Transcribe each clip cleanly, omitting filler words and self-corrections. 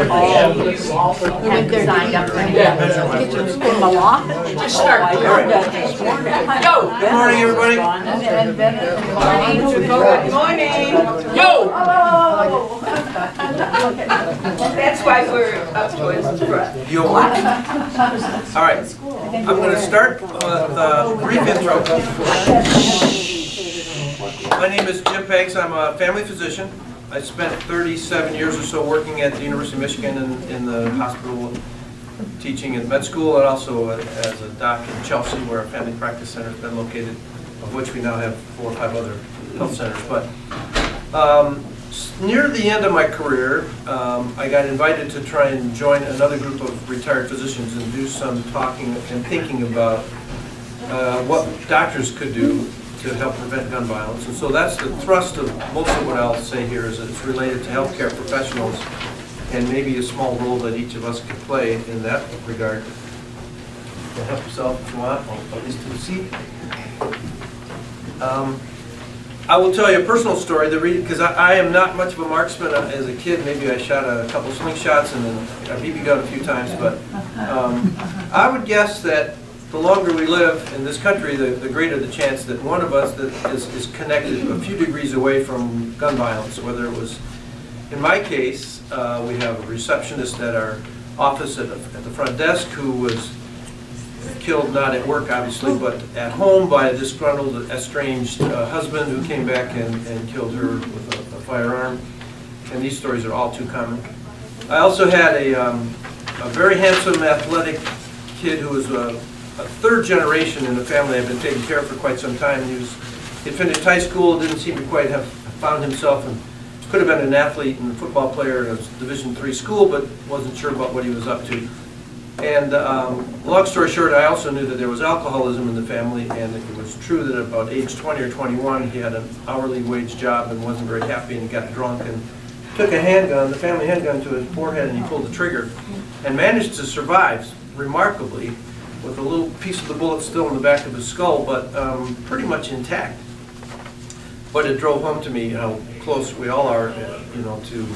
have signed up for in the law. Just start. Go. Good morning, everybody. Good morning. Yo. That's why we're up towards the front. You all right. I'm going to start with a brief intro. My name is Jim Peggs. I'm a family physician. I spent 37 years or so working at the University of Michigan in the hospital, teaching in med school, and also as a doc in Chelsea, where our family practice center has been located, of which we now have 4 or 5 other health centers. But near the end of my career, I got invited to try and join another group of retired physicians and do some talking and thinking about what doctors could do to help prevent gun violence. And so that's the thrust of most of what I'll say here, is that it's related to healthcare professionals and maybe a small role that each of us can play in that regard. You can help yourself if you want, at least to the seat. I will tell you a personal story, because I am not much of a marksman. As a kid, maybe I shot a couple slingshots and then a BB gun a few times, but I would guess that the longer we live in this country, the greater the chance that one of us that is connected a few degrees away from gun violence, whether it was, in my case, we have a receptionist at our office at the front desk who was killed, not at work obviously, but at home by a disgruntled, estranged husband who came back and killed her with a firearm. And these stories are all too common. I also had a very handsome, athletic kid who was a third generation in the family I've been taking care of for quite some time. He finished high school, didn't seem to quite have found himself, and could have been an athlete and a football player in a Division III school, but wasn't sure about what he was up to. And long story short, I also knew that there was alcoholism in the family, and it was true that at about age 20 or 21, he had an hourly wage job and wasn't very happy, and he got drunk and took a handgun, the family handgun, to his forehead, and he pulled the trigger and managed to survive remarkably, with a little piece of the bullet still in the back of his skull, but pretty much intact. But it drove home to me how close we all are, to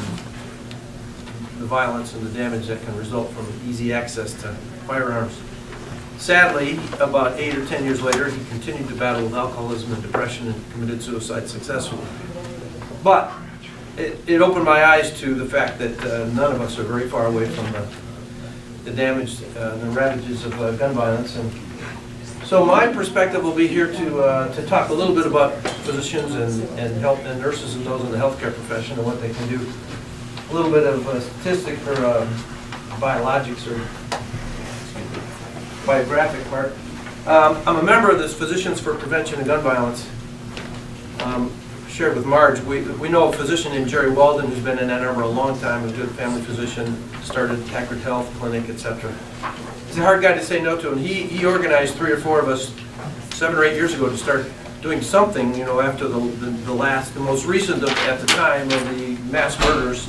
the violence and the damage that can result from easy access to firearms. Sadly, about 8 or 10 years later, he continued to battle with alcoholism and depression and committed suicide successfully. But it opened my eyes to the fact that none of us are very far away from the damage, the ravages of gun violence. And so my perspective will be here to talk a little bit about physicians and health and nurses and those in the healthcare profession and what they can do. A little bit of statistic or biologics or biographic part. I'm a member of this Physicians for Prevention of Gun Violence. Shared with Marge, we know a physician named Jerry Walden who's been in Ann Arbor a long time, a good family physician, started Packard Health Clinic, etc. He's a hard guy to say no to, and he organized 3 or 4 of us 7 or 8 years ago to start doing something, after the most recent at the time of the mass murders,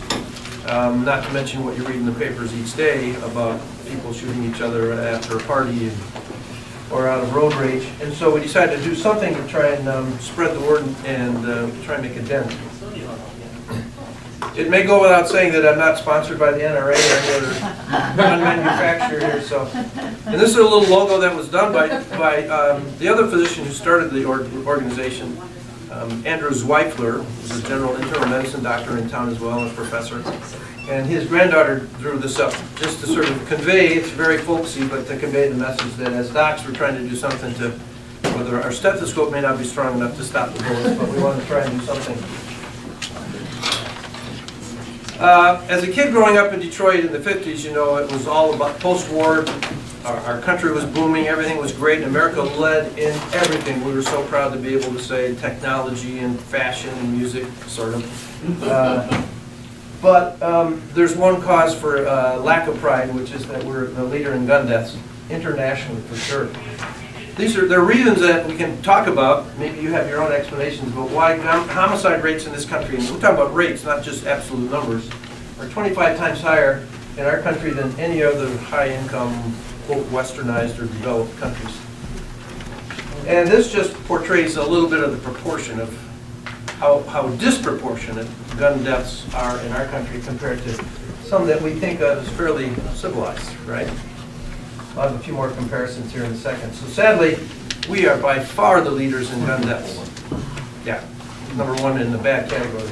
not to mention what you read in the papers each day about people shooting each other after a party or out of road rage. And so we decided to do something to try and spread the word and try and make a dent. It may go without saying that I'm not sponsored by the NRA or any other gun manufacturer here. So, and this is a little logo that was done by the other physician who started the organization, Andrew Zweifler, who's a general internal medicine doctor in town as well, and a professor. And his granddaughter drew this up just to sort of convey, it's very folksy, but to convey the message that as docs we're trying to do something to, whether our stethoscope may not be strong enough to stop the bullets, but we want to try and do something. As a kid growing up in Detroit in the 50s, it was all about post-war. Our country was booming, everything was great, and America led in everything. We were so proud to be able to say technology and fashion and music, sort of. But there's one cause for lack of pride, which is that we're the leader in gun deaths, internationally for sure. There are reasons that we can talk about, maybe you have your own explanations, but why homicide rates in this country, and we're talking about rates, not just absolute numbers, are 25 times higher in our country than any other high-income, quote, westernized or developed countries. And this just portrays a little bit of the proportion of how disproportionate gun deaths are in our country compared to some that we think of as fairly civilized, right? I'll have a few more comparisons here in a second. So sadly, we are by far the leaders in gun deaths. Yeah, number one in the bad category.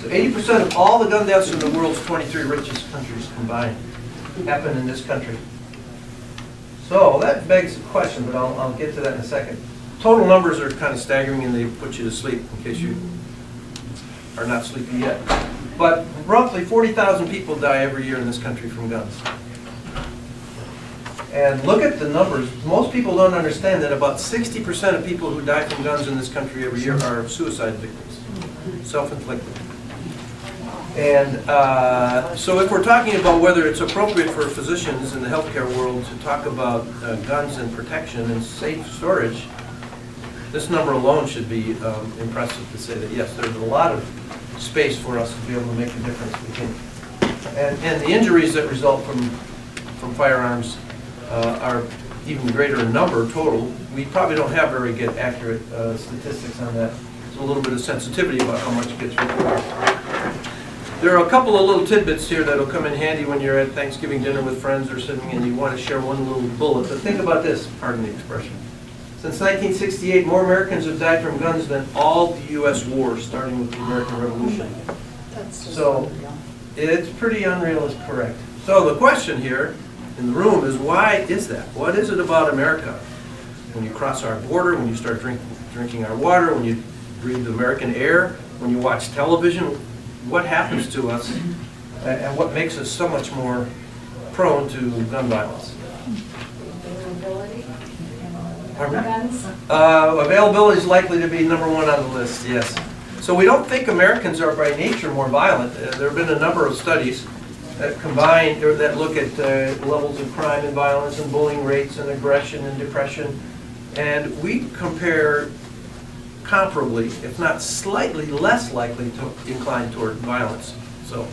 So 80% of all the gun deaths in the world's 23 richest countries combined happen in this country. So that begs the question, but I'll get to that in a second. Total numbers are kind of staggering and they put you to sleep in case you are not sleepy yet. But roughly 40,000 people die every year in this country from guns. And look at the numbers. Most people don't understand that about 60% of people who die from guns in this country every year are suicide victims, self-inflicted. And so if we're talking about whether it's appropriate for physicians in the healthcare world to talk about guns and protection and safe storage, this number alone should be impressive to say that yes, there's a lot of space for us to be able to make a difference, we think. And the injuries that result from firearms are even greater in number total. We probably don't have very good accurate statistics on that. There's a little bit of sensitivity about how much gets reported. There are a couple of little tidbits here that'll come in handy when you're at Thanksgiving dinner with friends or sitting and you want to share one little bullet. But think about this, pardon the expression. Since 1968, more Americans have died from guns than all the U.S. wars, starting with the American Revolution. So it's pretty unreal, is correct. So the question here in the room is, why is that? What is it about America? When you cross our border, when you start drinking our water, when you breathe American air, when you watch television, what happens to us and what makes us so much more prone to gun violence? Availability is likely to be number one on the list, yes. So we don't think Americans are by nature more violent. There have been a number of studies that combine, or that look at levels of crime and violence and bullying rates and aggression and depression. And we compare comparably, if not slightly less likely to incline toward violence. So,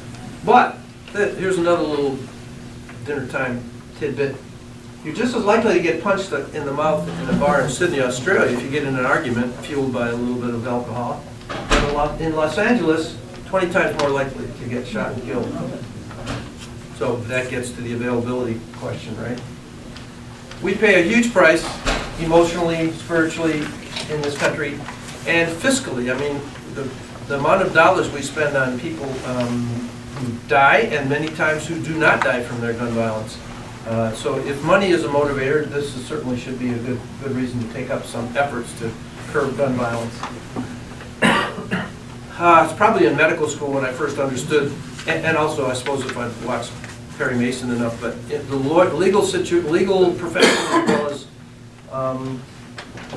but here's another little dinner time tidbit. You're just as likely to get punched in the mouth in a bar in Sydney, Australia, if you get in an argument fueled by a little bit of alcohol. But in Los Angeles, 20 times more likely to get shot and killed. So that gets to the availability question, right? We pay a huge price, emotionally, spiritually, in this country, and fiscally. I mean, the amount of dollars we spend on people who die, and many times who do not die from their gun violence. So if money is a motivator, this certainly should be a good reason to take up some efforts to curb gun violence. It's probably in medical school when I first understood, and also I suppose if I'd watched Perry Mason enough, but the legal profession as well as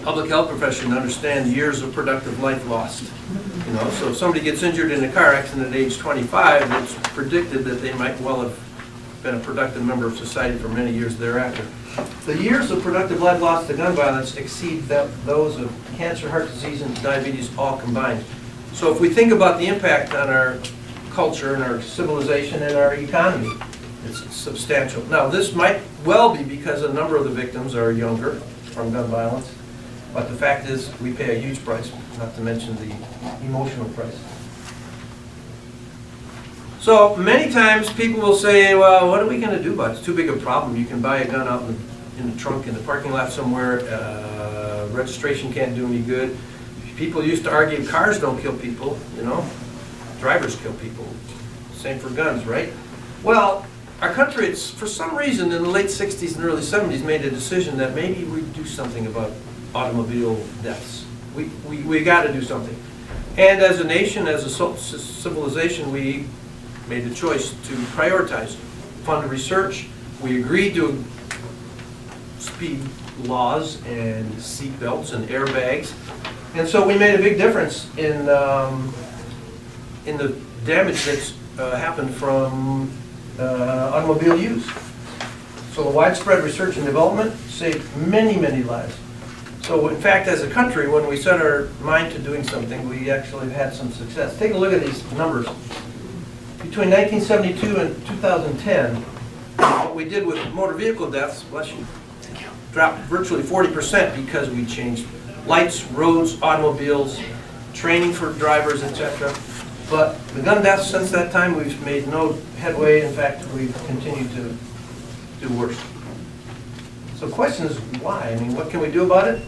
public health profession understand years of productive life lost. You know, so if somebody gets injured in a car accident at age 25, it's predicted that they might well have been a productive member of society for many years thereafter. The years of productive life lost to gun violence exceed those of cancer, heart disease, and diabetes all combined. So if we think about the impact on our culture and our civilization and our economy, it's substantial. Now, this might well be because a number of the victims are younger from gun violence, but the fact is we pay a huge price, not to mention the emotional price. So many times people will say, well, what are we going to do about it? It's too big a problem. You can buy a gun out in the trunk in the parking lot somewhere. Registration can't do me good. People used to argue cars don't kill people, you know. Drivers kill people. Same for guns, right? Well, our country, for some reason, in the late 60s and early 70s, made a decision that maybe we'd do something about automobile deaths. We got to do something. And as a nation, as a civilization, we made the choice to prioritize, fund research. We agreed to speed laws and seat belts and airbags. And so we made a big difference in the damage that's happened from automobile use. So the widespread research and development saved many, many lives. So in fact, as a country, when we set our mind to doing something, we actually had some success. Take a look at these numbers. Between 1972 and 2010, what we did with motor vehicle deaths, bless you, dropped virtually 40% because we changed lights, roads, automobiles, training for drivers, etc. But the gun deaths since that time, we've made no headway. In fact, we've continued to do worse. So the question is why? I mean, what can we do about it?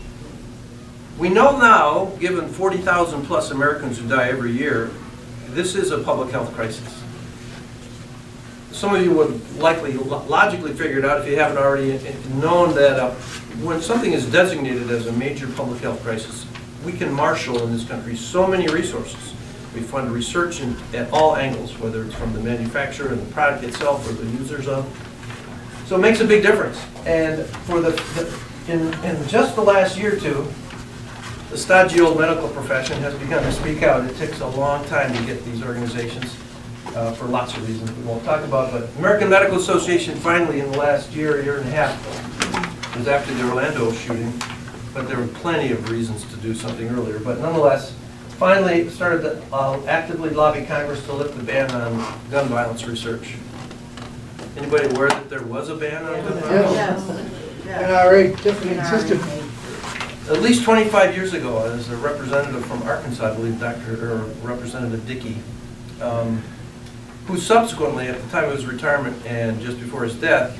We know now, given 40,000 plus Americans who die every year, this is a public health crisis. Some of you would likely logically figure it out if you haven't already known that when something is designated as a major public health crisis, we can marshal in this country so many resources. We fund research at all angles, whether it's from the manufacturer and the product itself or the users of. So it makes a big difference. And for in just the last year or two, the stodgy old medical profession has begun to speak out. It takes a long time to get these organizations for lots of reasons we won't talk about. But American Medical Association finally in the last year and a half, was after the Orlando shooting, but there were plenty of reasons to do something earlier. But nonetheless, finally started to actively lobby Congress to lift the ban on gun violence research. Anybody aware that there was a ban on gun violence? And already definitely insisted. At least 25 years ago, as a representative from Arkansas, I believe, Representative Dickey, who subsequently, at the time of his retirement and just before his death,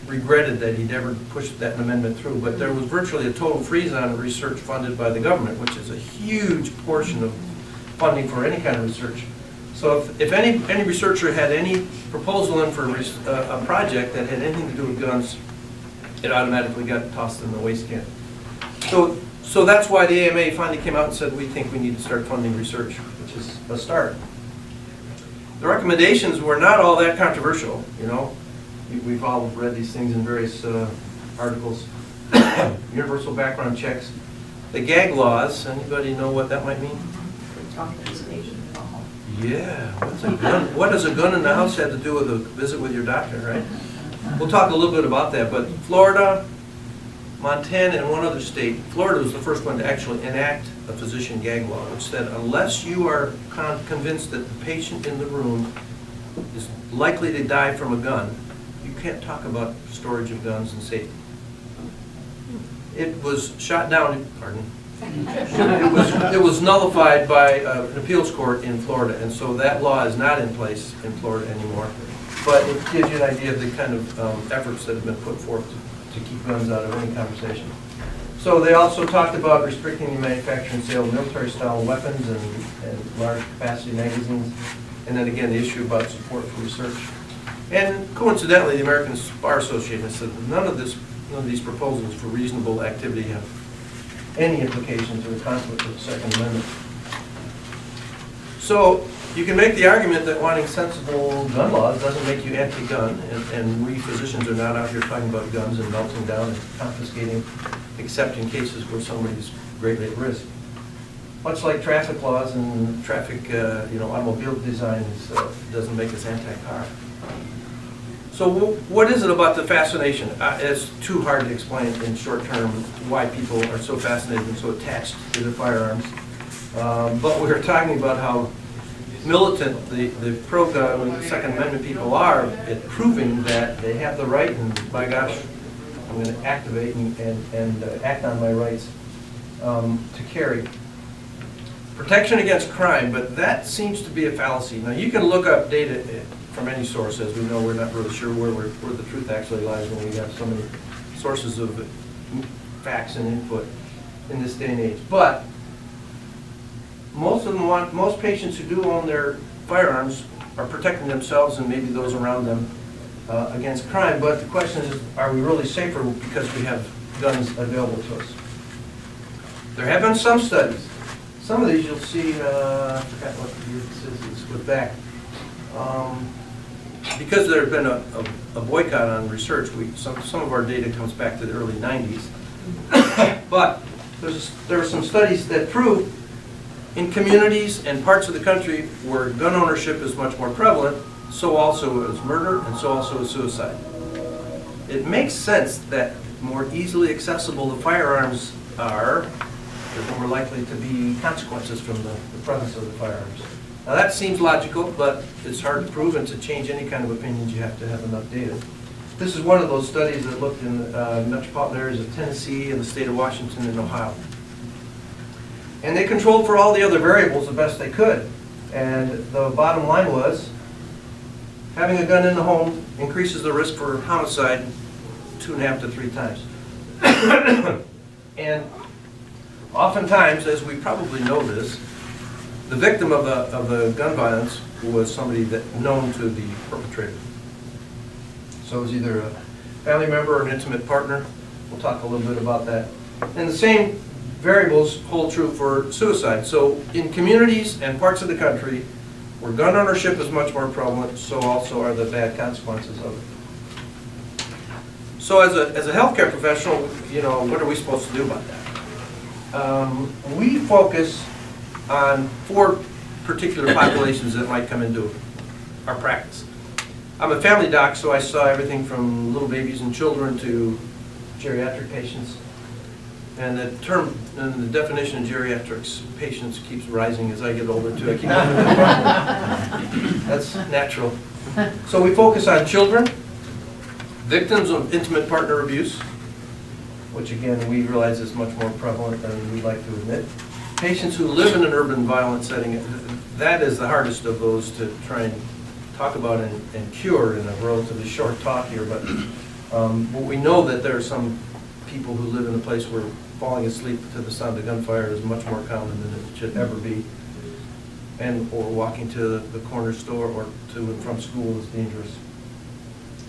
regretted that he'd ever pushed that amendment through. But there was virtually a total freeze on research funded by the government, which is a huge portion of funding for any kind of research. So if any researcher had any proposal in for a project that had anything to do with guns, it automatically got tossed in the waste can. So that's why the AMA finally came out and said, we think we need to start funding research, which is a start. The recommendations were not all that controversial, you know. We've all read these things in various articles. Universal background checks. The gag laws, anybody know what that might mean? Yeah, what's a gun? What does a gun in the house have to do with a visit with your doctor, right? We'll talk a little bit about that, but Florida, Montana, and one other state. Florida was the first one to actually enact a physician gag law, which said unless you are convinced that the patient in the room is likely to die from a gun, you can't talk about storage of guns and safety. It was shot down, pardon me. It was nullified by an appeals court in Florida, and so that law is not in place in Florida anymore. But it gives you an idea of the kind of efforts that have been put forth to keep guns out of any conversation. So they also talked about restricting the manufacture and sale of military-style weapons and large capacity magazines, and then again the issue about support for research. And coincidentally, the American Bar Association said that none of these proposals for reasonable activity have any implications or conflict with the Second Amendment. So you can make the argument that wanting sensible gun laws doesn't make you anti-gun, and we physicians are not out here talking about guns and melting down and confiscating, except in cases where somebody's greatly at risk. Much like traffic laws and traffic, automobile design doesn't make us anti-car. So what is it about the fascination? It's too hard to explain in short term why people are so fascinated and so attached to their firearms. But we're talking about how militant the pro-gun and Second Amendment people are at proving that they have the right, and by gosh, I'm going to activate and act on my rights to carry. Protection against crime, but that seems to be a fallacy. Now you can look up data from any source. As we know, we're not really sure where the truth actually lies when we have so many sources of facts and input in this day and age. But most patients who do own their firearms are protecting themselves and maybe those around them against crime. But the question is, are we really safer because we have guns available to us? There have been some studies. Some of these you'll see, I forgot what the year this is with back. Because there has been a boycott on research, some of our data comes back to the early 90s. But there are some studies that prove in communities and parts of the country where gun ownership is much more prevalent, so also is murder and so also is suicide. It makes sense that more easily accessible the firearms are, there's more likely to be consequences from the presence of the firearms. Now that seems logical, but it's hard to prove, and to change any kind of opinions you have to have enough data. This is one of those studies that looked in metropolitan areas of Tennessee and the state of Washington and Ohio. And they controlled for all the other variables the best they could. And the bottom line was, having a gun in the home increases the risk for homicide 2.5 to 3 times. And oftentimes, as we probably know this, the victim of the gun violence was somebody that known to the perpetrator. So it was either a family member or an intimate partner. We'll talk a little bit about that. And the same variables hold true for suicide. So in communities and parts of the country where gun ownership is much more prevalent, so also are the bad consequences of it. So as a healthcare professional, you know, what are we supposed to do about that? We focus on 4 particular populations that might come into our practice. I'm a family doc, so I saw everything from little babies and children to geriatric patients. And the term and the definition of geriatrics patients keeps rising as I get older too. I keep That's natural. So we focus on children, victims of intimate partner abuse, which again we realize is much more prevalent than we'd like to admit. Patients who live in an urban violent setting, that is the hardest of those to try and talk about and cure in a relatively short talk here, but we know that there are some people who live in a place where falling asleep to the sound of gunfire is much more common than it should ever be, or walking to the corner store or to and from school is dangerous.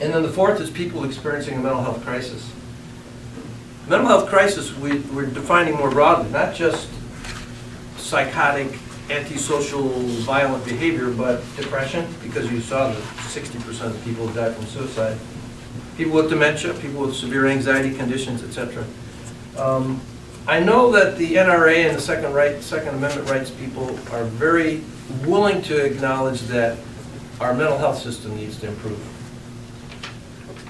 And then the 4th is people experiencing a mental health crisis. Mental health crisis we're defining more broadly, not just psychotic, antisocial, violent behavior, but depression, because you saw that 60% of people die from suicide. People with dementia, people with severe anxiety conditions, etc. I know that the NRA and the Second Amendment rights people are very willing to acknowledge that our mental health system needs to improve.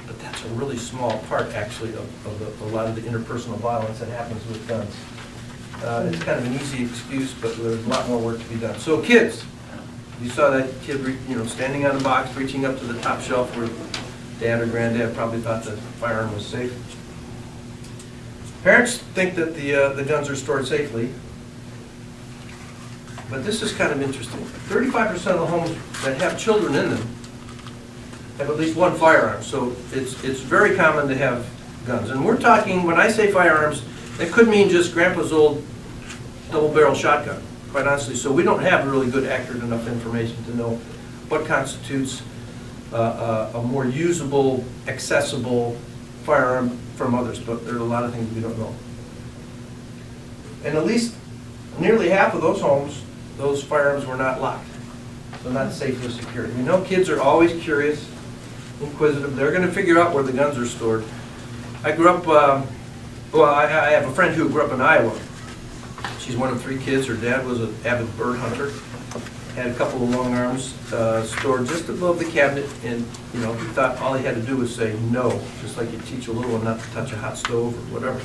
But that's a really small part, actually, of a lot of the interpersonal violence that happens with guns. It's kind of an easy excuse, but there's a lot more work to be done. So kids, you saw that kid, standing on a box, reaching up to the top shelf where dad or granddad probably thought the firearm was safe. Parents think that the guns are stored safely, but this is kind of interesting. 35% of the homes that have children in them have at least one firearm, so it's very common to have guns. And we're talking, when I say firearms, that could mean just grandpa's old double-barrel shotgun, quite honestly. So we don't have really good, accurate enough information to know what constitutes a more usable, accessible firearm from others, but there are a lot of things we don't know. And at least nearly half of those homes, those firearms were not locked, so not safely secured. We know kids are always curious, inquisitive. They're going to figure out where the guns are stored. I grew up, I have a friend who grew up in Iowa. She's one of 3 kids. Her dad was an avid bird hunter. Had a couple of long arms stored just above the cabinet, and he thought all he had to do was say no, just like you teach a little one not to touch a hot stove or whatever.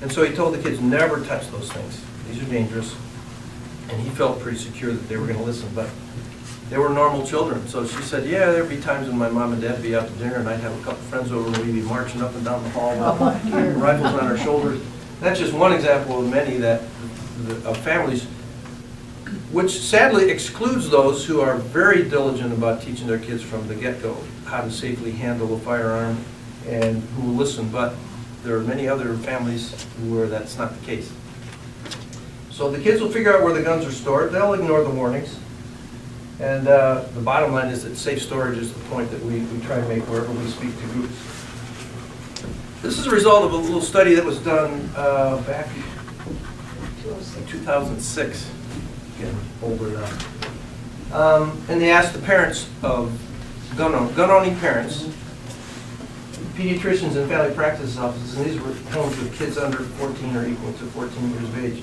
And so he told the kids, never touch those things. These are dangerous. And he felt pretty secure that they were going to listen, but they were normal children. So she said, yeah, there'd be times when my mom and dad would be out to dinner, and I'd have a couple friends over, and we'd be marching up and down the hall with rifles on our shoulders. That's just one example of many of families, which sadly excludes those who are very diligent about teaching their kids from the get-go how to safely handle a firearm and who will listen. But there are many other families where that's not the case. So the kids will figure out where the guns are stored. They'll ignore the warnings. And the bottom line is that safe storage is the point that we try to make wherever we speak to groups. This is a result of a little study that was done back in 2006. Getting older now. And they asked the parents of gun-owning parents, pediatricians and family practice offices, and these were homes with kids under 14 or equal to 14 years of age.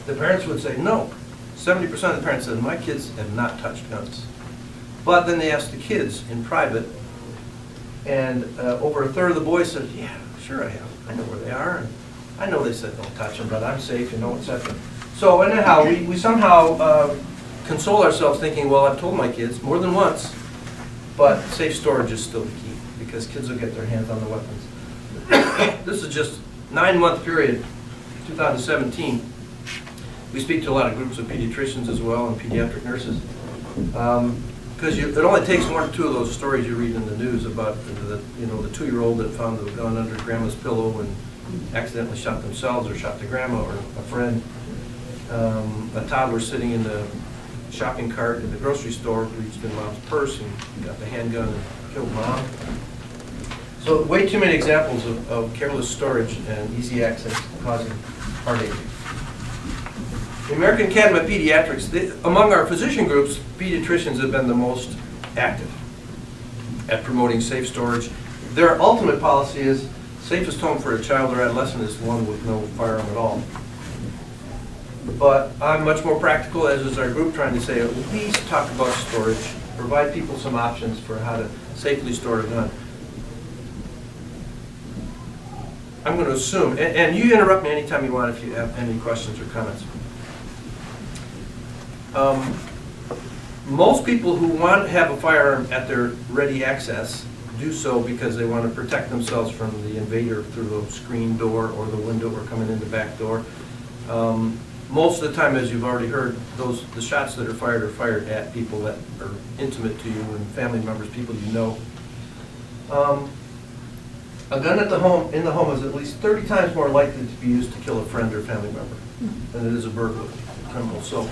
The parents would say no. 70% of the parents said, my kids have not touched guns. But then they asked the kids in private, and over a third of the boys said, yeah, sure I have. I know where they are, and I know they said don't touch them, but I'm safe, etc. So anyhow, we somehow console ourselves thinking, well, I've told my kids more than once, but safe storage is still the key, because kids will get their hands on the weapons. This is just 9-month period, 2017. We speak to a lot of groups of pediatricians as well and pediatric nurses. Because it only takes 1 or 2 of those stories you read in the news about the 2-year-old that found the gun under grandma's pillow and accidentally shot themselves or shot the grandma or a friend. A toddler sitting in the shopping cart in the grocery store reached in mom's purse and got the handgun and killed mom. So way too many examples of careless storage and easy access causing heartache. The American Academy of Pediatrics, among our physician groups, pediatricians have been the most active at promoting safe storage. Their ultimate policy is safest home for a child or adolescent is one with no firearm at all. But I'm much more practical, as is our group, trying to say at least talk about storage, provide people some options for how to safely store a gun. I'm going to assume, and you interrupt me anytime you want if you have any questions or comments. Most people who want to have a firearm at their ready access do so because they want to protect themselves from the invader through the screen door or the window or coming in the back door. Most of the time, as you've already heard, the shots that are fired at people that are intimate to you and family members, people you know. A gun in the home is at least 30 times more likely to be used to kill a friend or family member than it is a burglar criminal. So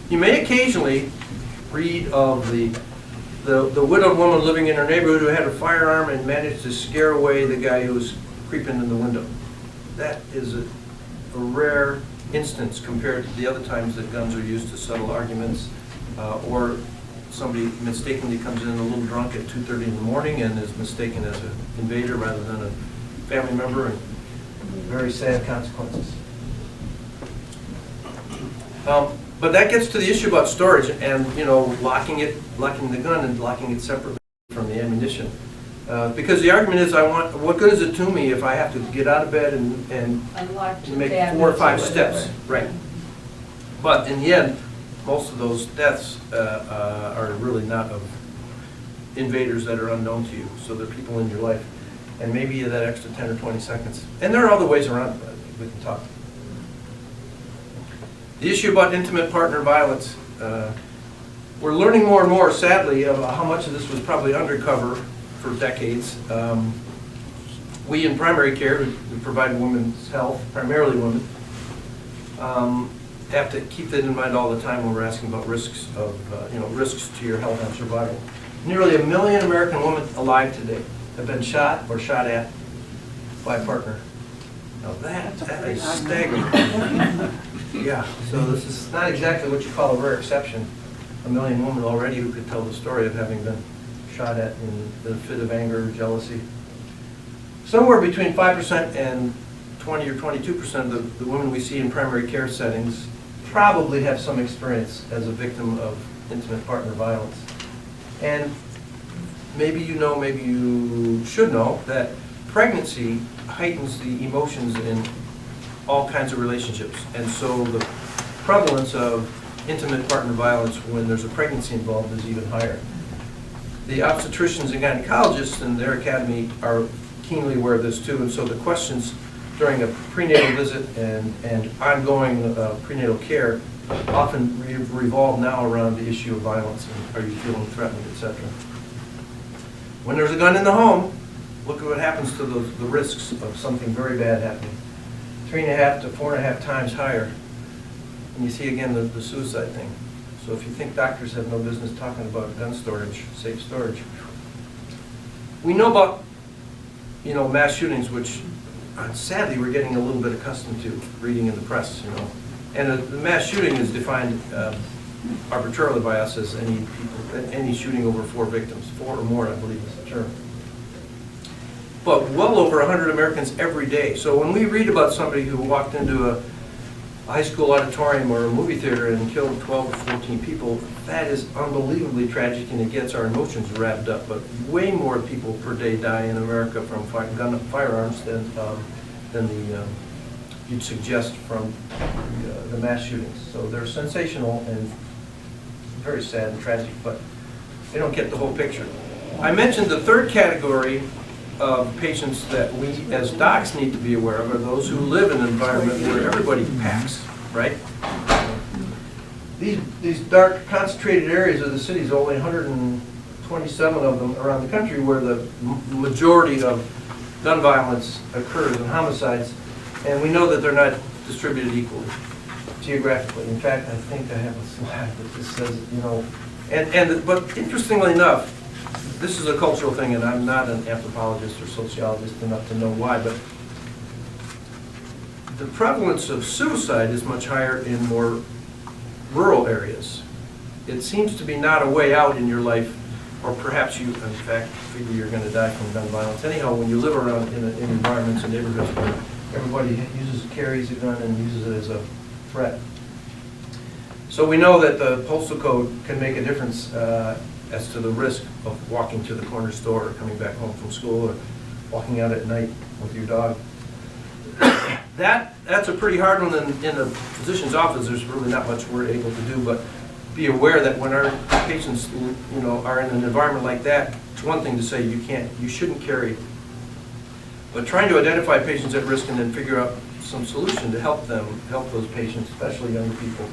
you may occasionally read of the widowed woman living in her neighborhood who had a firearm and managed to scare away the guy who was creeping in the window. That is a rare instance compared to the other times that guns are used to settle arguments, or somebody mistakenly comes in a little drunk at 2:30 in the morning and is mistaken as an invader rather than a family member, and very sad consequences. But that gets to the issue about storage and locking the gun and locking it separately from the ammunition. Because the argument is, what good is it to me if I have to get out of bed and make 4 or 5 steps? Right. But in the end, most of those deaths are really not of invaders that are unknown to you. So they're people in your life. And maybe that extra 10 or 20 seconds. And there are other ways around it, but we can talk. The issue about intimate partner violence. We're learning more and more, sadly, about how much of this was probably undercover for decades. We in primary care, who provide women's health, primarily women, have to keep that in mind all the time when we're asking about risks of, risks to your health and survival. Nearly 1 million American women alive today have been shot or shot at by a partner. Now that is staggering. Yeah, so this is not exactly what you call a rare exception. 1 million women already who could tell the story of having been shot at in the fit of anger or jealousy. Somewhere between 5% and 20 or 22% of the women we see in primary care settings probably have some experience as a victim of intimate partner violence. And maybe you know, maybe you should know, that pregnancy heightens the emotions in all kinds of relationships. And so the prevalence of intimate partner violence when there's a pregnancy involved is even higher. The obstetricians and gynecologists in their academy are keenly aware of this too, and so the questions during a prenatal visit and ongoing prenatal care often revolve now around the issue of violence and are you feeling threatened, etc. When there's a gun in the home, look at what happens to the risks of something very bad happening. 3.5 to 4.5 times higher. And you see again the suicide thing. So if you think doctors have no business talking about gun storage, safe storage. We know about mass shootings, which sadly we're getting a little bit accustomed to reading in the press, And the mass shooting is defined arbitrarily by us as any shooting over 4 victims. 4 or more, I believe is the term. But well over 100 Americans every day. So when we read about somebody who walked into a high school auditorium or a movie theater and killed 12 or 14 people, that is unbelievably tragic and it gets our emotions wrapped up. But way more people per day die in America from firearms than you'd suggest from the mass shootings. So they're sensational and very sad and tragic, but they don't get the whole picture. I mentioned the third category of patients that we as docs need to be aware of are those who live in an environment where everybody packs, right? these dark concentrated areas of the cities, only 127 of them around the country where the majority of gun violence occurs and homicides, and we know that they're not distributed equally geographically. In fact, I think I have a slide that just says, you know, but interestingly enough, this is a cultural thing, and I'm not an anthropologist or sociologist enough to know why, but the prevalence of suicide is much higher in more rural areas. It seems to be not a way out in your life, or perhaps you, in fact, figure you're going to die from gun violence. Anyhow, when you live around in environments and neighborhoods where everybody carries a gun and uses it as a threat. So we know that the postal code can make a difference as to the risk of walking to the corner store or coming back home from school or walking out at night with your dog. That's a pretty hard one in a physician's office. There's really not much we're able to do, but be aware that when our patients, you know, are in an environment like that, it's one thing to say you shouldn't carry, but trying to identify patients at risk and then figure out some solution to help those patients, especially younger people.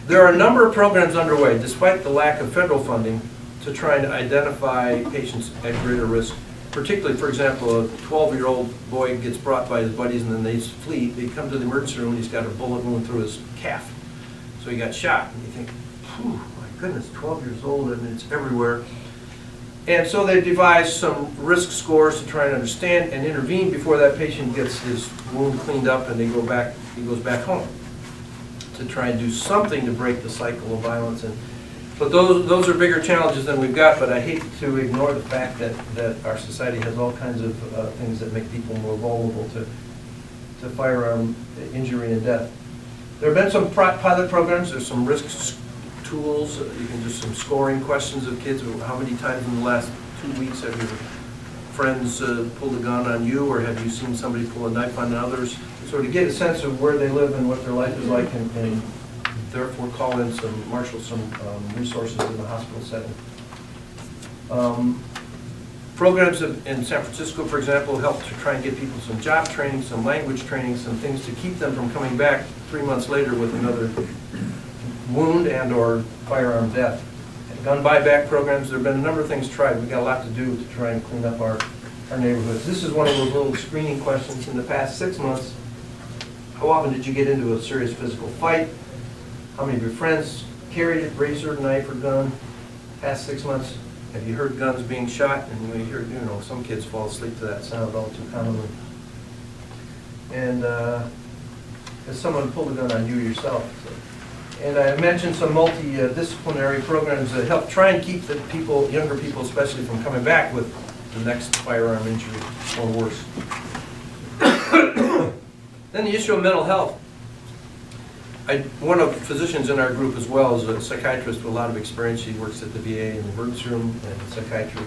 There are a number of programs underway, despite the lack of federal funding, to try and identify patients at greater risk. Particularly, for example, a 12-year-old boy gets brought by his buddies and then they flee. They come to the emergency room and he's got a bullet wound through his calf. So he got shot. And you think, my goodness, 12 years old and it's everywhere. And so they devised some risk scores to try and understand and intervene before that patient gets his wound cleaned up and he goes back home, to try and do something to break the cycle of violence. But those are bigger challenges than we've got, but I hate to ignore the fact that our society has all kinds of things that make people more vulnerable to firearm injury and death. There have been some pilot programs. There's some risk tools. You can do some scoring questions of kids. How many times in the last 2 weeks have your friends pulled a gun on you, or have you seen somebody pull a knife on others? So to get a sense of where they live and what their life is like, and therefore marshal some resources in the hospital setting. Programs in San Francisco, for example, help to try and get people some job training, some language training, some things to keep them from coming back 3 months later with another wound and or firearm death. And gun buyback programs, there have been a number of things tried. We've got a lot to do to try and clean up our neighborhoods. This is one of those little screening questions. In the past 6 months, how often did you get into a serious physical fight? How many of your friends carried a razor, knife, or gun? Past 6 months, have you heard guns being shot? And you hear, you know, some kids fall asleep to that sound all too commonly. And has someone pulled a gun on you yourself? So. And I mentioned some multidisciplinary programs that help try and keep the younger people especially, from coming back with the next firearm injury or worse. Then the issue of mental health. One of the physicians in our group as well is a psychiatrist with a lot of experience. She works at the VA in the emergency room and psychiatry.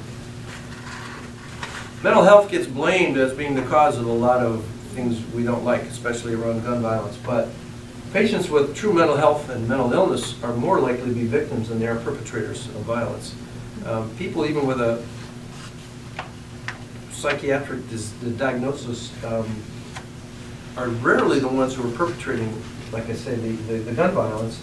Mental health gets blamed as being the cause of a lot of things we don't like, especially around gun violence. But patients with true mental health and mental illness are more likely to be victims than they are perpetrators of violence. People even with a psychiatric diagnosis are rarely the ones who are perpetrating, like I say, the gun violence,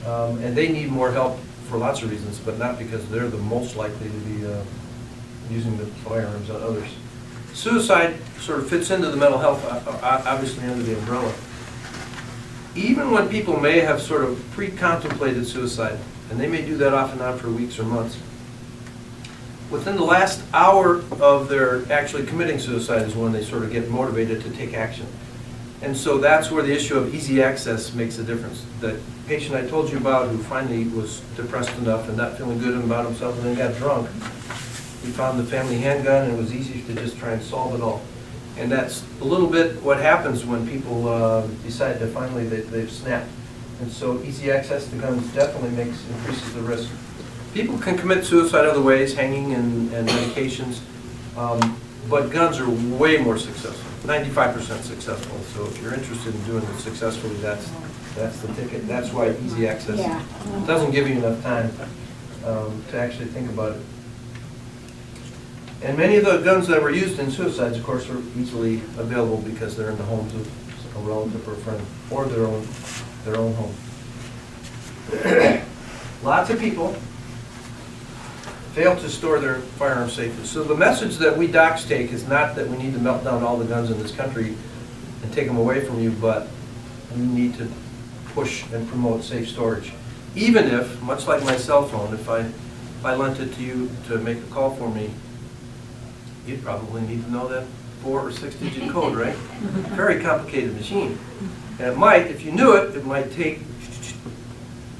and they need more help for lots of reasons, but not because they're the most likely to be using the firearms on others. Suicide sort of fits into the mental health, obviously under the umbrella. Even when people may have sort of pre-contemplated suicide, and they may do that off and on for weeks or months, within the last hour of their actually committing suicide is when they sort of get motivated to take action. And so that's where the issue of easy access makes a difference. The patient I told you about who finally was depressed enough and not feeling good about himself and then got drunk, he found the family handgun and it was easy to just try and solve it all. And that's a little bit what happens when people decide to finally they've snapped. And so easy access to guns definitely increases the risk. People can commit suicide other ways, hanging and medications, but guns are way more successful. 95% successful. So if you're interested in doing it successfully, that's the ticket. That's why easy access doesn't give you enough time to actually think about it. And many of the guns that were used in suicides, of course, are easily available because they're in the homes of a relative or a friend, or their own home. Lots of people fail to store their firearms safely. So the message that we docs take is not that we need to melt down all the guns in this country and take them away from you, but we need to push and promote safe storage. Even if, much like my cell phone, if I lent it to you to make a call for me, you'd probably need to know that 4 or 6 digit code, right? Very complicated machine. And it might, if you knew it, it might take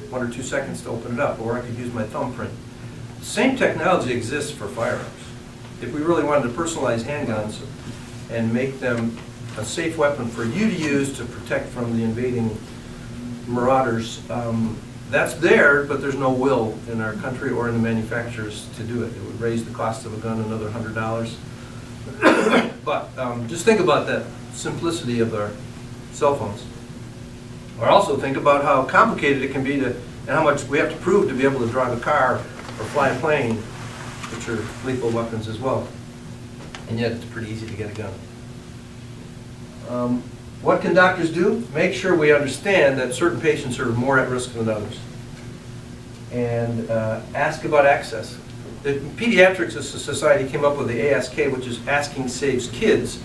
1 or 2 seconds to open it up, or I could use my thumbprint. The same technology exists for firearms. If we really wanted to personalize handguns and make them a safe weapon for you to use to protect from the invading marauders, that's there, but there's no will in our country or in the manufacturers to do it. It would raise the cost of a gun another $100. But just think about that simplicity of our cell phones. Or also think about how complicated it can be and how much we have to prove to be able to drive a car or fly a plane, which are lethal weapons as well. And yet it's pretty easy to get a gun. What can doctors do? Make sure we understand that certain patients are more at risk than others. And ask about access. The Pediatrics Society came up with the ASK, which is Asking Saves Kids.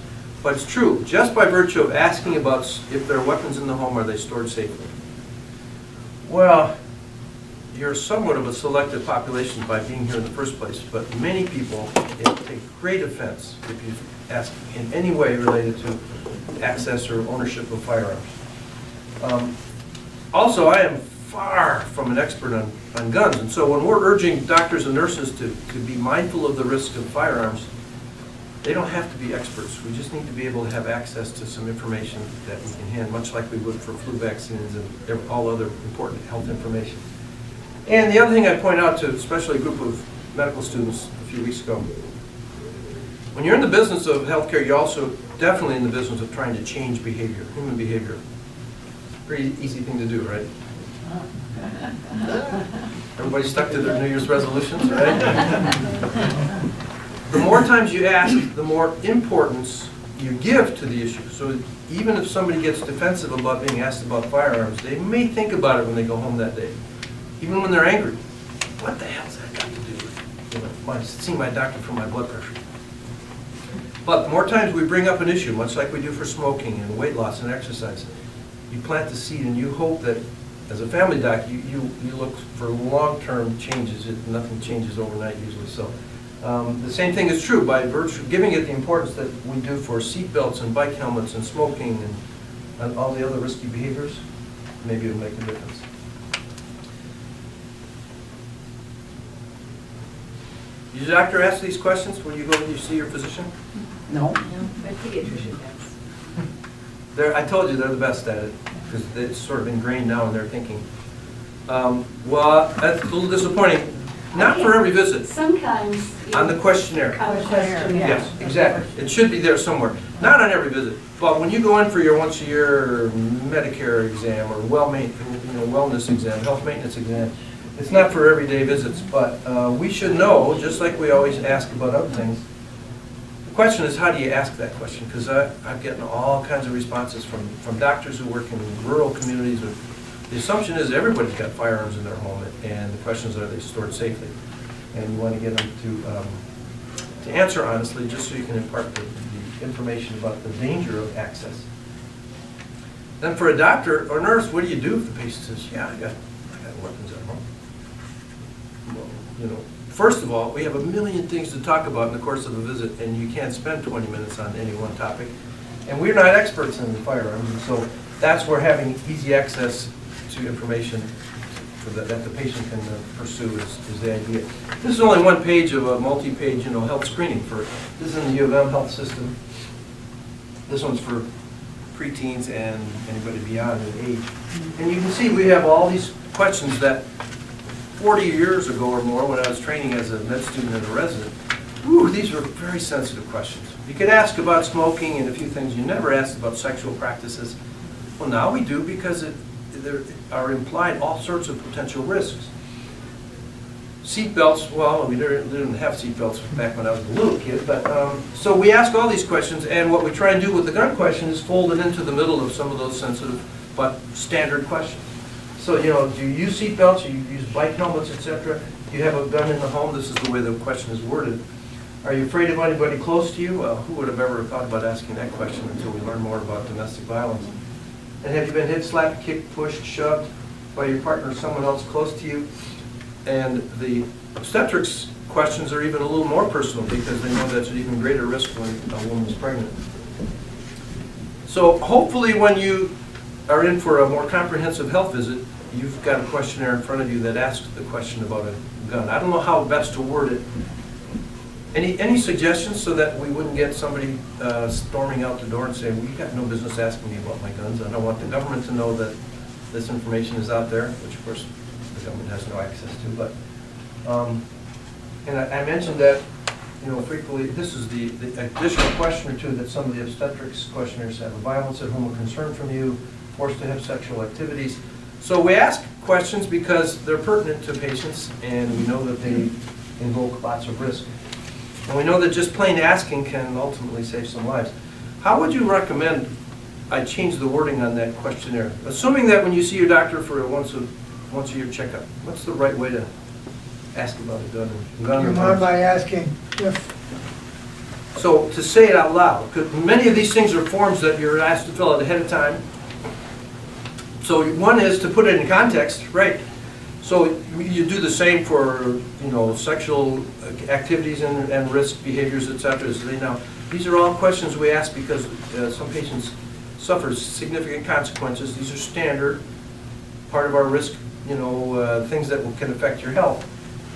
But it's true, just by virtue of asking about if there are weapons in the home, are they stored safely? Well, you're somewhat of a selected population by being here in the first place, but many people take great offense if you ask in any way related to access or ownership of firearms. Also, I am far from an expert on guns, and so when we're urging doctors and nurses to be mindful of the risk of firearms, they don't have to be experts. We just need to be able to have access to some information that we can hand, much like we would for flu vaccines and all other important health information. And the other thing I point out to especially a group of medical students a few weeks ago, when you're in the business of healthcare, you're also definitely in the business of trying to change behavior, human behavior. Pretty easy thing to do, right? Everybody stuck to their New Year's resolutions, right? The more times you ask, the more importance you give to the issue. So even if somebody gets defensive about being asked about firearms, they may think about it when they go home that day. Even when they're angry. What the hell's that got to do with seeing my doctor for my blood pressure? But the more times we bring up an issue, much like we do for smoking and weight loss and exercise, you plant the seed and you hope that as a family doc, you look for long-term changes. Nothing changes overnight usually. So the same thing is true by virtue of giving it the importance that we do for seat belts and bike helmets and smoking and all the other risky behaviors. Maybe it'll make a difference. Does your doctor ask these questions when you go and you see your physician? No. My pediatrician does. I told you they're the best at it because it's sort of ingrained now in their thinking. Well, that's a little disappointing. Not for every visit. Sometimes. On the questionnaire. Questionnaire. Yes, exactly. It should be there somewhere. Not on every visit, but when you go in for your once-a-year Medicare exam or wellness exam, health maintenance exam, it's not for everyday visits, but we should know, just like we always ask about other things. The question is, how do you ask that question? Because I'm getting all kinds of responses from doctors who work in rural communities. The assumption is everybody's got firearms in their home, and the question is, are they stored safely? And you want to get them to answer honestly, just so you can impart the information about the danger of access. Then for a doctor or nurse, what do you do if the patient says, yeah, I got weapons at home? Well, first of all, we have a million things to talk about in the course of a visit, and you can't spend 20 minutes on any one topic. And we're not experts in firearms, and so that's where having easy access to information that the patient can pursue is the idea. This is only one page of a multi-page, health screening this is in the U of M health system. This one's for preteens and anybody beyond in age. And you can see we have all these questions that 40 years ago or more, when I was training as a med student and a resident, these were very sensitive questions. You could ask about smoking and a few things. You never asked about sexual practices. Well, now we do because there are implied all sorts of potential risks. Seat belts, well, we didn't have seat belts back when I was a little kid, but so we ask all these questions, and what we try and do with the gun question is fold it into the middle of some of those sensitive but standard questions. So, you know, do you use seat belts, do you use bike helmets, etc.? Do you have a gun in the home? This is the way the question is worded. Are you afraid of anybody close to you? Well, who would have ever thought about asking that question until we learn more about domestic violence? And have you been hit, slapped, kicked, pushed, shoved by your partner or someone else close to you? And the obstetrics questions are even a little more personal because they know that's an even greater risk when a woman is pregnant. So hopefully when you are in for a more comprehensive health visit, you've got a questionnaire in front of you that asks the question about a gun. I don't know how best to word it. Any suggestions so that we wouldn't get somebody storming out the door and saying, well, you got no business asking me about my guns. I don't want the government to know that this information is out there, which of course the government has no access to. But and I mentioned that, you know, frequently this is the additional question or two that some of the obstetrics questionnaires have: a violence at home, a concern from you, forced to have sexual activities. So we ask questions because they're pertinent to patients, and we know that they invoke lots of risk. And we know that just plain asking can ultimately save some lives. How would you recommend I change the wording on that questionnaire? Assuming that when you see your doctor for a once a year checkup, what's the right way to ask about a gun? You mind by asking if, So to say it out loud, because many of these things are forms that you're asked to fill out ahead of time. So one is to put it in context, right? So you do the same for, you know, sexual activities and risk behaviors, etc. So now, these are all questions we ask because some patients suffer significant consequences. These are standard, part of our risk, you know, things that can affect your health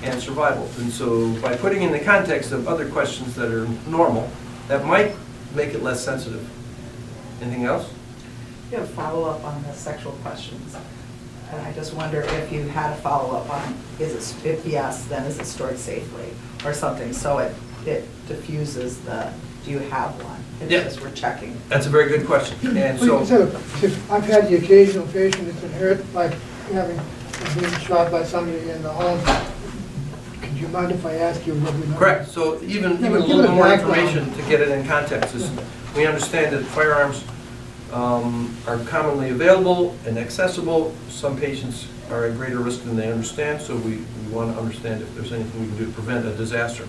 and survival. And so by putting in the context of other questions that are normal, that might make it less sensitive. Anything else? You have follow-up on the sexual questions. And I just wonder if you had a follow-up on, if yes, then is it stored safely or something? So it diffuses the, do you have one? It's Yeah. just we're checking. That's a very good question. And so, I've had the occasional patient that's been hurt by being shot by somebody in the home. Could you mind if I ask you what we know? correct. So even a give little it a bit more background. information to get it in context. We understand that firearms are commonly available and accessible. Some patients are at greater risk than they understand, so we want to understand if there's anything we can do to prevent a disaster.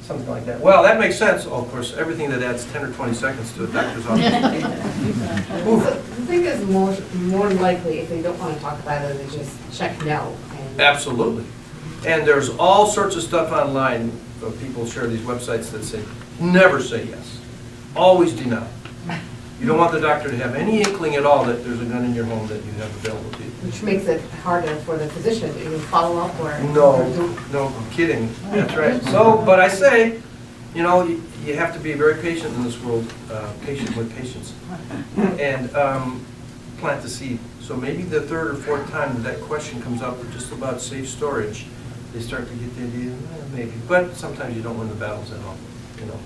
Something like that. Well, that makes sense. Of course, everything that adds 10 or 20 seconds to a doctor's office. The thing is more likely, if they don't want to talk about it, they just check no. And Absolutely. And there's all sorts of stuff online. People share these websites that say, never say yes. Always deny. You don't want the doctor to have any inkling at all that there's a gun in your home that you have available to you. which makes it harder for the physician to even follow up or. No, I'm kidding. That's right. So, but I say, you know, you have to be very patient in this world, patient with patients, and plant the seed. So maybe the third or fourth time that question comes up just about safe storage, they start to get the idea, maybe. But sometimes you don't win the battles at all, you know.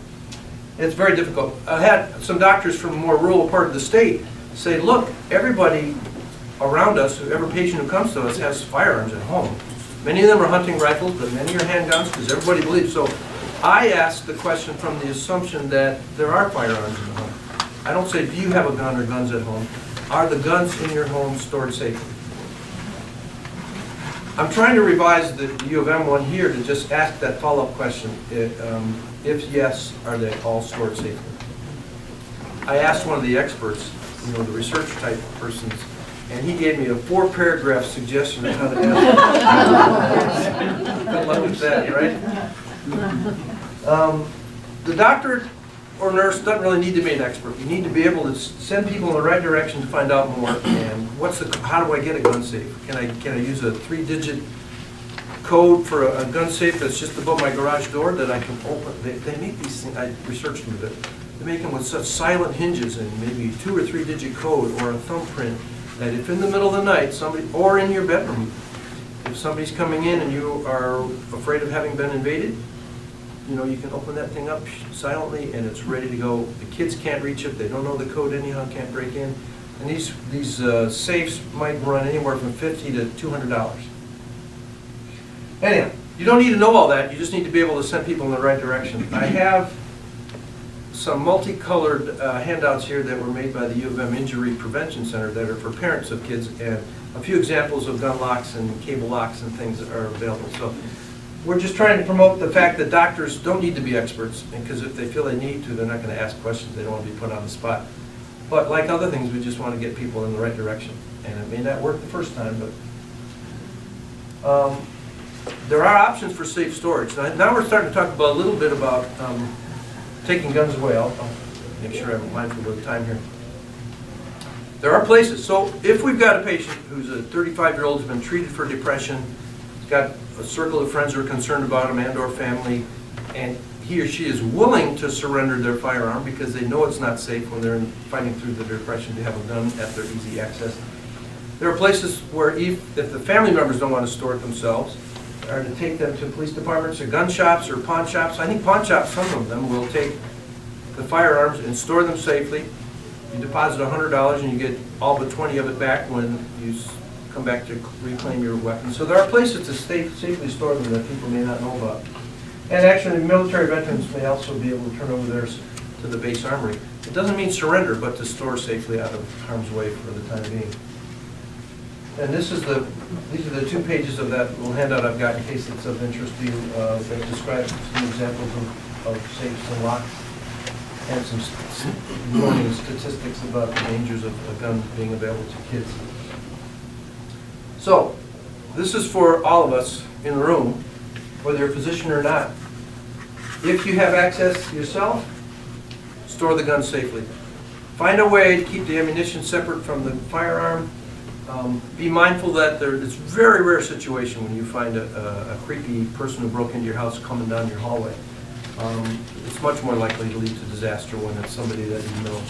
It's very difficult. I had some doctors from a more rural part of the state say, look, everybody around us, every patient who comes to us has firearms at home. Many of them are hunting rifles, but many are handguns, because everybody believes. So I asked the question from the assumption that there are firearms in the home. I don't say, do you have a gun or guns at home? Are the guns in your home stored safely? I'm trying to revise the U of M one here to just ask that follow-up question. If yes, are they all stored safely? I asked one of the experts, you know, the research type persons, and he gave me a 4-paragraph suggestion of how to answer. Good luck with that, right? The doctor or nurse doesn't really need to be an expert. You need to be able to send people in the right direction to find out more. And how do I get a gun safe? Can I use a 3-digit code for a gun safe that's just above my garage door that I can open? They make these things. I researched them a bit. They make them with such silent hinges and maybe 2 or 3-digit code or a thumbprint that if in the middle of the night somebody, or in your bedroom, if somebody's coming in and you are afraid of having been invaded, you know, you can open that thing up silently and it's ready to go. The kids can't reach it. They don't know the code anyhow, can't break in. And these safes might run anywhere from $50 to $200. Anyhow, you don't need to know all that. You just need to be able to send people in the right direction. I have some multicolored handouts here that were made by the U of M Injury Prevention Center that are for parents of kids, and a few examples of gun locks and cable locks and things that are available. So we're just trying to promote the fact that doctors don't need to be experts, because if they feel they need to, they're not going to ask questions. They don't want to be put on the spot. But like other things, we just want to get people in the right direction. And it may not work the first time, but there are options for safe storage. Now we're starting to talk about a little bit about taking guns away. I'll make sure I'm mindful of the time here. There are places. So if we've got a patient who's a 35-year-old who's been treated for depression, he's got a circle of friends who are concerned about him and or family, and he or she is willing to surrender their firearm because they know it's not safe when they're fighting through the depression to have a gun at their easy access. There are places where if the family members don't want to store it themselves, or to take them to police departments or gun shops or pawn shops. I think pawn shops, some of them, will take the firearms and store them safely. You deposit $100 and you get all but 20 of it back when you come back to reclaim your weapon. So there are places to safely store them that people may not know about. And actually, military veterans may also be able to turn over theirs to the base armory. It doesn't mean surrender, but to store safely out of harm's way for the time being. And these are the 2 pages of that little handout I've got in case it's of interest to you that describe some examples of safes and locks and some warning statistics about the dangers of a gun being available to kids. So, this is for all of us in the room, whether you're a physician or not. If you have access yourself, store the gun safely. Find a way to keep the ammunition separate from the firearm. Be mindful that it's a very rare situation when you find a creepy person who broke into your house coming down your hallway. It's much more likely to lead to disaster when it's somebody that you know.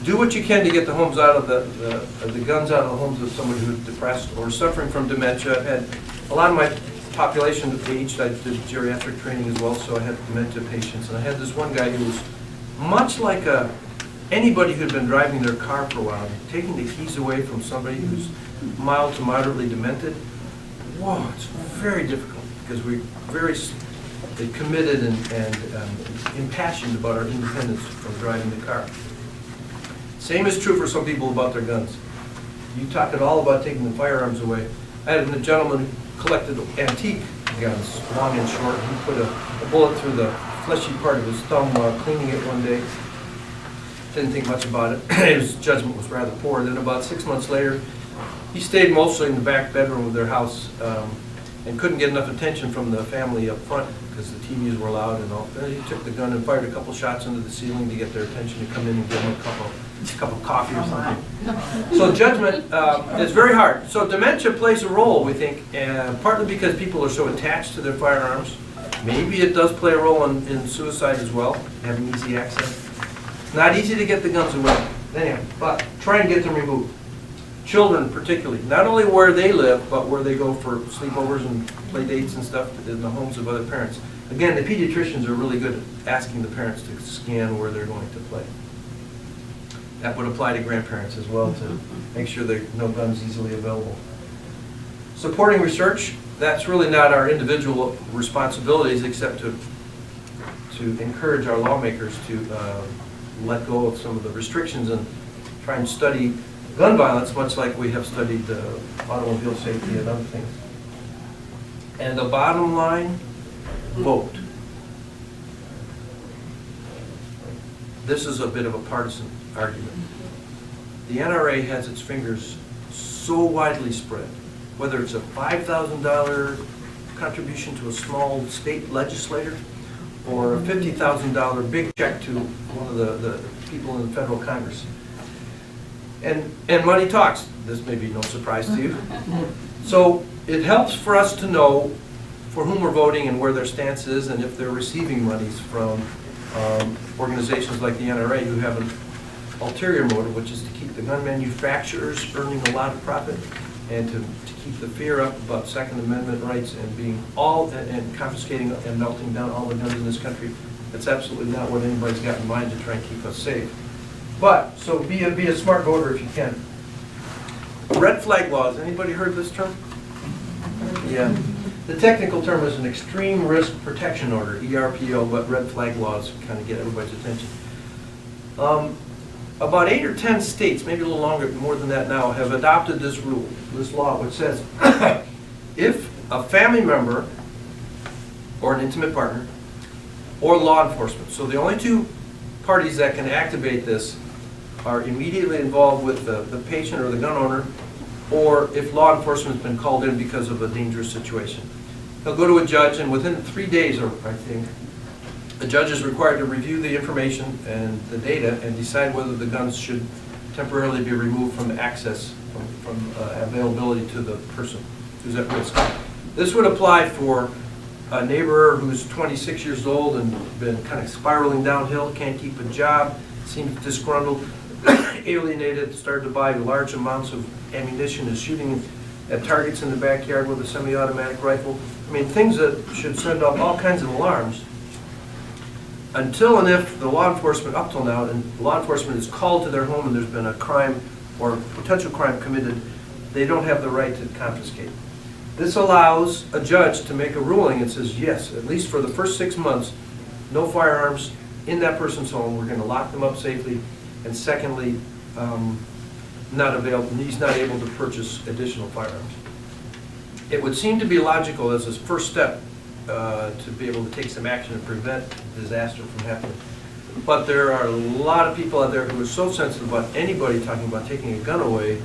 Do what you can to get the homes out of the guns out of the homes of somebody who's depressed or suffering from dementia. I've had a lot of my population aged. I did geriatric training as well, so I had dementia patients, and I had this one guy who was much like anybody who'd been driving their car for a while, taking the keys away from somebody who's mild to moderately demented. Whoa, it's very difficult because we're very committed and impassioned about our independence from driving the car. Same is true for some people about their guns. You talk at all about taking the firearms away. I had a gentleman who collected antique guns, long and short. He put a bullet through the fleshy part of his thumb while cleaning it one day. Didn't think much about it. His judgment was rather poor. Then about 6 months later, he stayed mostly in the back bedroom of their house and couldn't get enough attention from the family up front because the TVs were loud and all. Then he took the gun and fired a couple shots into the ceiling to get their attention to come in and give them a cup of coffee or something. So judgment is very hard. So dementia plays a role, we think, partly because people are so attached to their firearms. Maybe it does play a role in suicide as well, having easy access. It's not easy to get the guns away, anyhow, but try and get them removed. Children particularly, not only where they live, but where they go for sleepovers and play dates and stuff in the homes of other parents. Again, the pediatricians are really good at asking the parents to scan where they're going to play. That would apply to grandparents as well, to make sure there are no guns easily available. Supporting research, that's really not our individual responsibilities except to encourage our lawmakers to let go of some of the restrictions and try and study gun violence, much like we have studied automobile safety and other things. And the bottom line, vote. This is a bit of a partisan argument. The NRA has its fingers so widely spread, whether it's a $5,000 contribution to a small state legislator or a $50,000 big check to one of the people in the federal Congress. And money talks. This may be no surprise to you. So it helps for us to know for whom we're voting and where their stance is and if they're receiving monies from organizations like the NRA who have an ulterior motive, which is to keep the gun manufacturers earning a lot of profit and to keep the fear up about Second Amendment rights and being and confiscating and melting down all the guns in this country. That's absolutely not what anybody's got in mind to try and keep us safe. But, so be a smart voter if you can. Red flag laws, anybody heard this term? Yeah. The technical term is an extreme risk protection order, ERPO, but red flag laws kind of get everybody's attention. About 8 or 10 states, maybe a little longer, more than that now, have adopted this rule, this law, which says if a family member or an intimate partner or law enforcement, so the only two parties that can activate this are immediately involved with the patient or the gun owner, or if law enforcement's been called in because of a dangerous situation. They'll go to a judge, and within 3 days, or I think, the judge is required to review the information and the data and decide whether the guns should temporarily be removed from access, from availability to the person who's at risk. This would apply for a neighbor who's 26 years old and been kind of spiraling downhill, can't keep a job, seems disgruntled, alienated, started to buy large amounts of ammunition, is shooting at targets in the backyard with a semi-automatic rifle. I mean, things that should send off all kinds of alarms. Until and if the law enforcement, up till now, and law enforcement is called to their home and there's been a crime or potential crime committed, they don't have the right to confiscate. This allows a judge to make a ruling and says, yes, at least for the first 6 months, no firearms in that person's home. We're going to lock them up safely. And secondly, he's not able to purchase additional firearms. It would seem to be logical as a first step to be able to take some action and prevent disaster from happening. But there are a lot of people out there who are so sensitive about anybody talking about taking a gun away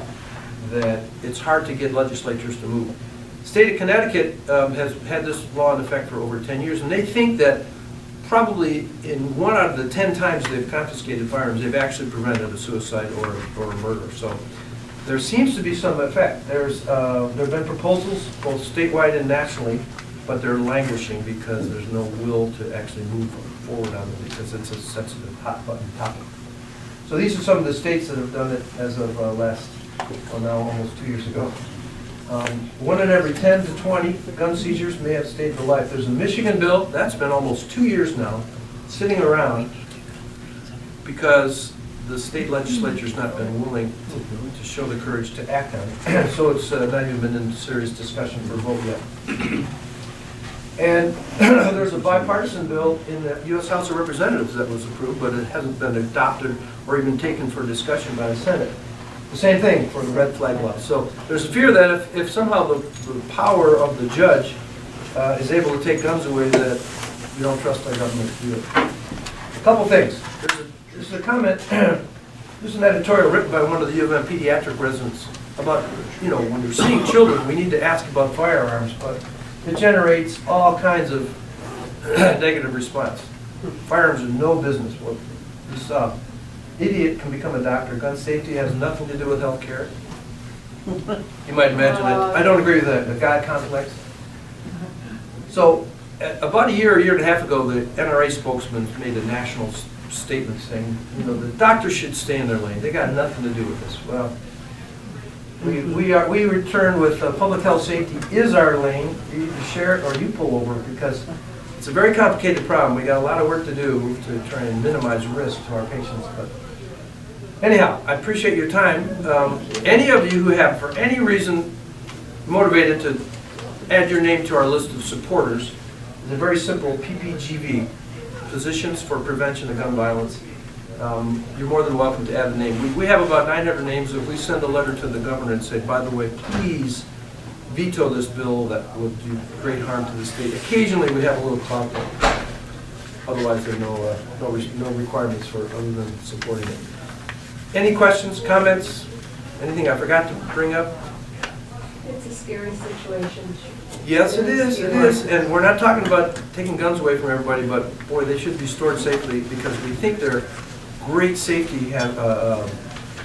that it's hard to get legislatures to move. The state of Connecticut has had this law in effect for over 10 years, and they think that probably in 1 out of the 10 times they've confiscated firearms, they've actually prevented a suicide or a murder. So there seems to be some effect. There have been proposals both statewide and nationally, but they're languishing because there's no will to actually move forward on them because it's a sensitive, hot button topic. So these are some of the states that have done it as of now almost 2 years ago. 1 in every 10 to 20 gun seizures may have stayed for life. There's a Michigan bill, that's been almost 2 years now, sitting around because the state legislature's not been willing to show the courage to act on it. So it's not even been in serious discussion for vote yet. And there's a bipartisan bill in the U.S. House of Representatives that was approved, but it hasn't been adopted or even taken for discussion by the Senate. The same thing for the red flag law. So there's a fear that if somehow the power of the judge is able to take guns away, that we don't trust our government to do it. A couple things. This is a comment, this is an editorial written by one of the U of M pediatric residents about, when we're seeing children, we need to ask about firearms, but it generates all kinds of negative response. Firearms are no business. Well, this idiot can become a doctor. Gun safety has nothing to do with health care. You might imagine it. I don't agree with that. The God complex. So about a year and a half ago, the NRA spokesman made a national statement saying, the doctors should stay in their lane. They got nothing to do with this. Well, we return with public health safety is our lane. You either share it or you pull over because it's a very complicated problem. We got a lot of work to do to try and minimize risk to our patients. But anyhow, I appreciate your time. Any of you who have, for any reason, motivated to add your name to our list of supporters, is a very simple PPGV, Physicians for Prevention of Gun Violence. You're more than welcome to add a name. We have about 900 names. If we send a letter to the governor and say, by the way, please veto this bill that would do great harm to the state. Occasionally we have a little conflict. Otherwise there are no requirements for other than supporting it. Any questions, comments? Anything I forgot to bring up? It's a scary situation. Yes, it is. It is. And we're not talking about taking guns away from everybody, but boy, they should be stored safely because we think they're great safety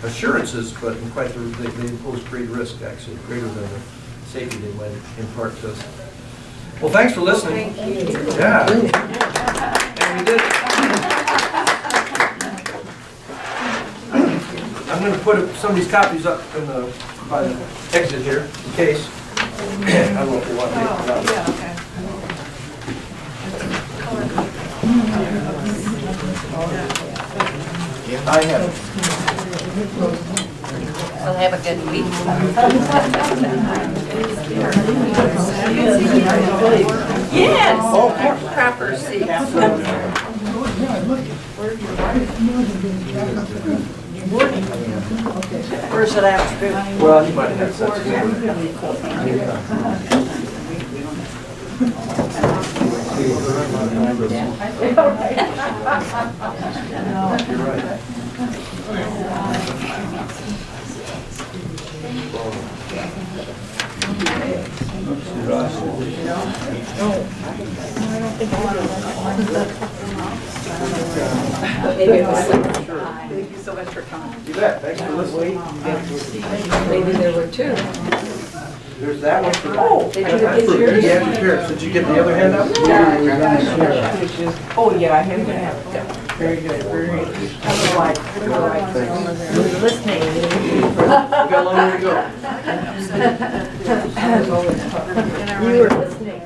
assurances, but in quite they impose great risk, actually, greater than the safety they might impart to us. Well, thanks for listening. Thank you. Yeah. And we did. I'm going to put some of these copies up by the exit here, in case. I don't know if you want to take it out. Yeah, okay. I have it. We'll have a good week. Yes. Oh, Proper seats. Where's it at? Well, he might have had You're right. Maybe it was like, Thank you so much for coming. You bet, thanks for listening. maybe there were two. There's that one for. Oh, did you get yours? Pediatric care. Did you get the other hand up? Oh, yeah, I have that. Very good, very good. Listening. We got a long way to go. You were listening.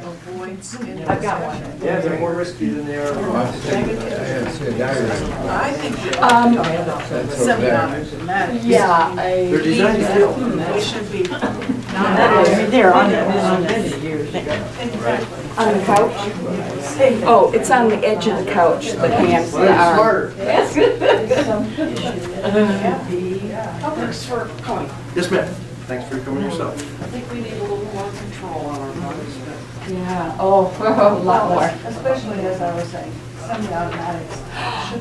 I've got one. Yeah, they're more risky than they are. Yeah. They're designed to kill. They should be. They're on On the couch? Oh, it's on the edge of the couch, the hands, Well, the that's arm. smarter. Thanks for coming. Yes, ma'am. Thanks for coming yourself. I think we need a little more control on our bodies. Yeah, oh, a lot more. Especially as I was saying, semi-automatics.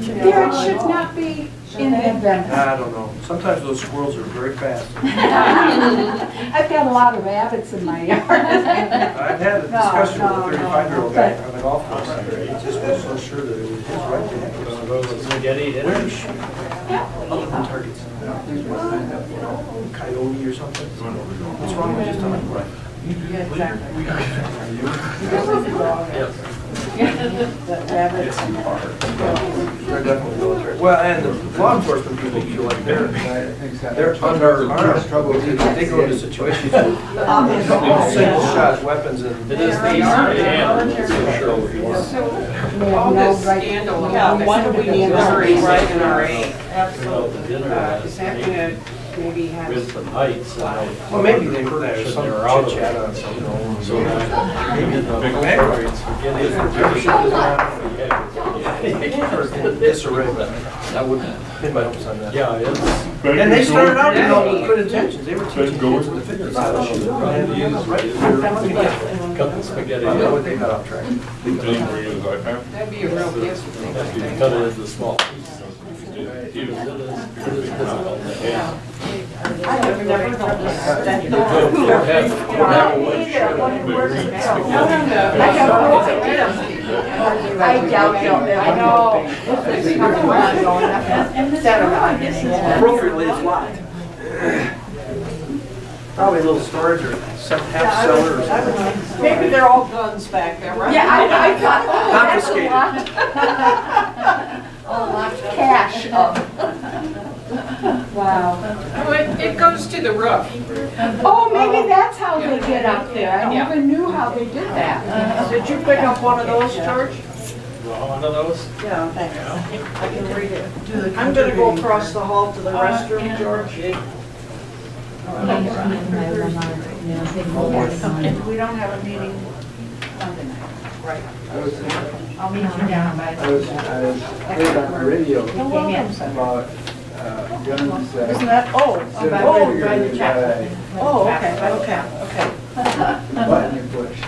There, it should not be in the event. I don't know. Sometimes those squirrels are very fast. I've got a lot of rabbits in my yard. I've had a discussion with a 35-year-old guy on the golf course. He just was so sure that it was his right to have those. Where do you shoot? Other than targets. Coyote or something? What's wrong with just telling them right? They're definitely military. Well, and the law enforcement people feel like they're under armed. They go into situations with single shot weapons and. It is the All this scandal, when do we need Missouri right in our age? Absolutely. Is that gonna maybe have? With the heights. Well, maybe they were there, some They're out of chit chat on something. So maybe the big rates forget it. Disarray, but I wouldn't pin my hopes on that. Yeah, it's. And they started out, you know, with good intentions. They were teaching kids in the 50s how to shoot. And he was right. Cut the spaghetti. I know what they got off track. That'd be a real gift. After you cut it into small pieces. I have never done this. I doubt they'll ever. I know. Appropriately, it's locked. Probably a little storage or some half cellar or something. Maybe they're all guns back there, right? Yeah, I thought. Confiscated. Cash up. Wow. Oh, it goes to the roof. Oh, maybe that's how they get up there. I never knew how they did that. Did you pick up one of those, George? One of those? Yeah, thanks. I can read it. I'm gonna go across the hall to the restroom, George. And we don't have a meeting Monday night. Right. I'll meet you down by. I was heard on the radio about guns. Isn't that, oh, by the chapel. Oh, okay. Button you push.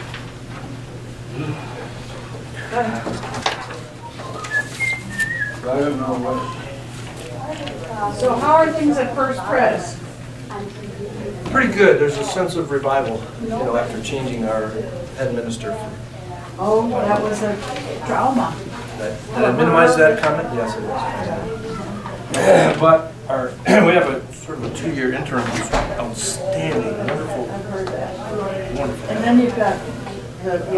So I don't know what. So how are things at First Pres? Pretty good. There's a sense of revival, you know, after changing our head minister. Oh, that was a trauma. Did I minimize that comment? Yes, it was. But we have a sort of a 2-year interim who's outstanding, wonderful. And then you've got the young